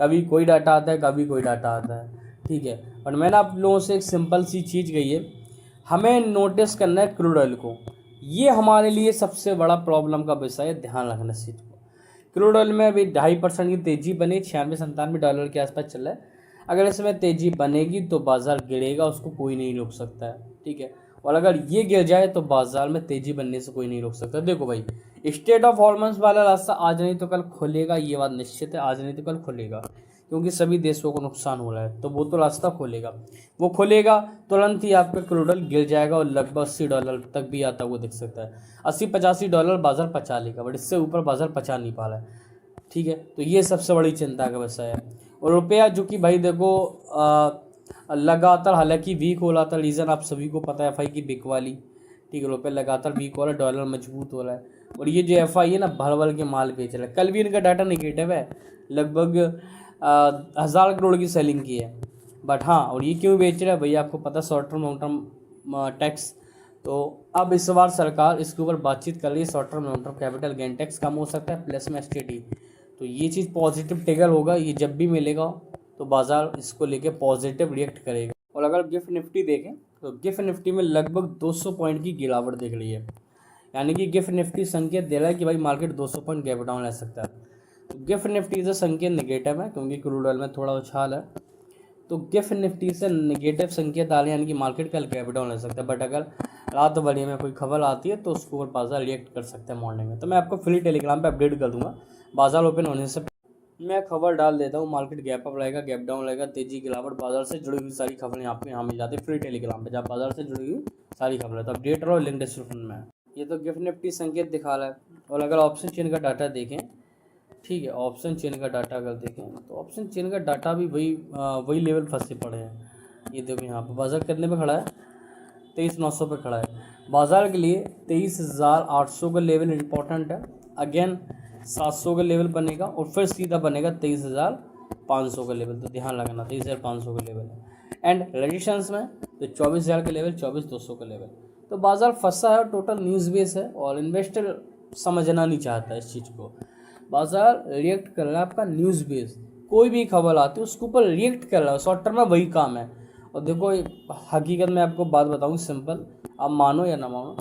कभी कोई डाटा आता है, कभी कोई डाटा आता है, ठीक है। और मैंने आप लोगों से एक सिंपल सी चीज़ कही है, हमें नोटिस करना है क्रूड ऑयल को। ये हमारे लिए सबसे बड़ा प्रॉब्लम का विषय है, ध्यान रखना इस चीज़ को। क्रूड ऑयल में अभी 2.5% की तेज़ी बनी, $96-97 के आसपास चल रहा है। अगर इसमें तेज़ी बनेगी तो बाज़ार गिरेगा, उसको कोई नहीं रोक सकता है, ठीक है। और अगर ये गिर जाए तो बाज़ार में तेज़ी बनने से कोई नहीं रोक सकता। देखो भाई, स्टेट ऑफ हॉर्मोन्स वाला रास्ता आज नहीं तो कल खुलेगा, ये बात निश्चित है, आज नहीं तो कल खुलेगा, क्योंकि सभी देशों को नुकसान हो रहा है, तो वो तो रास्ता खोलेगा। वो खोलेगा तुरंत ही आपका क्रूड ऑयल गिर जाएगा और लगभग $80 तक भी आता हुआ दिख सकता है। $80-85 बाजार पचा लेगा, बट इससे ऊपर बाजार पचा नहीं पा रहा है, ठीक है। तो ये सबसे बड़ी चिंता का विषय है। और रुपया जो कि भाई देखो लगातार हालांकि वीक हो रहा था, रीज़न आप सभी को पता है, एफ आई की बिक वाली, ठीक है। रुपया लगातार वीक हो रहा है, डॉलर मजबूत हो रहा है, और ये जो एफ आई है ना भर भर के माल बेच रहा है। कल भी इनका डाटा निगेटिव है, लगभग 1000 करोड़ की सेलिंग की है, बट हाँ, और ये क्यों बेच रहा है भैया आपको पता, short term long term tax. तो अब इस बार सरकार इसके ऊपर बातचीत कर रही है, short term long term capital gain tax कम हो सकता है, प्लस में एसटीटी। तो ये चीज़ पॉजिटिव ट्रिगर होगा, ये जब भी मिलेगा तो बाजार इसको लेके पॉजिटिव रिएक्ट करेगा। और अगर गिफ्ट निफ्टी देखें तो गिफ्ट निफ्टी में लगभग 200 पॉइंट की गिरावट दिख रही है, यानी कि गिफ्ट निफ्टी संकेत दे रहा है कि भाई मार्केट 200 पॉइंट गैप डाउन ले सकता है। तो गिफ्ट निफ्टी से संकेत नेगेटिव है, क्योंकि क्रूड ऑयल में थोड़ा उछाल है, तो गिफ्ट निफ्टी से नेगेटिव संकेत आ रहे हैं, यानी कि मार्केट कल गैप डाउन ले सकता है। बट अगर रात बढ़िया में कोई खबर आती है तो उसको ऊपर बाजार रिएक्ट कर सकते हैं मॉर्निंग में। तो मैं आपको फ्री टेलीग्राम पे अपडेट कर दूंगा, बाजार ओपन होने से मैं खबर डाल देता हूँ। मार्केट गैप अप रहेगा, गैप डाउन रहेगा, तेजी गिरावट, बाजार से जुड़ी हुई सारी खबरें आपको यहाँ मिल जाती है फ्री टेलीग्राम पे, जहाँ बाजार से जुड़ी हुई सारी खबरें। तो अपडेट रहो, लिंक डिस्क्रिप्शन में है। ये तो गिफ्ट निफ्टी संकेत दिखा रहा है। और अगर ऑप्शन चेन का डाटा देखें, ठीक है, ऑप्शन चेन का डाटा अगर देखें तो ऑप्शन चेन का डाटा भी वही लेवल फंसे पड़े हैं। ये देखो यहाँ पर बाजार कितने पे खड़ा है, 23,900 पे खड़ा है। बाजार के लिए 23,800 का लेवल इंपॉर्टेंट है। अगेन 700 का लेवल बनेगा और फिर सीधा बनेगा 23,500 का लेवल, तो ध्यान रखना 23,500 का लेवल है। एंड रेजिस्टेंस में तो 24,000 का लेवल, 24,200 का लेवल। तो बाजार फंसा है, टोटल न्यूज़ बेस है, और इन्वेस्टर समझना नहीं चाहता इस चीज़ को। बाजार रिएक्ट कर रहा है आपका न्यूज़ बेस, कोई भी खबर आती है उसके ऊपर रिएक्ट कर रहा है, शॉर्ट टर्म में वही काम है। और देखो हकीकत में आपको बात बताऊँ सिंपल, आप मानो या ना मानो,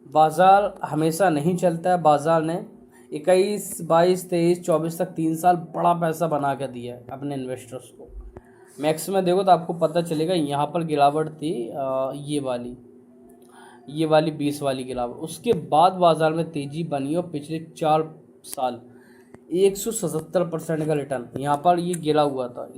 बाजार हमेशा नहीं चलता है। बाजार ने 21, 22, 23, 24 तक 3 साल बड़ा पैसा बना कर दिया है अपने इन्वेस्टर्स को। मैक्स में देखो तो आपको पता चलेगा, यहाँ पर गिरावट थी ये वाली 20 वाली गिरावट, उसके बाद बाजार में तेज़ी बनी और पिछले 4 साल 177% का रिटर्न यहाँ पर ये गिरा हुआ था।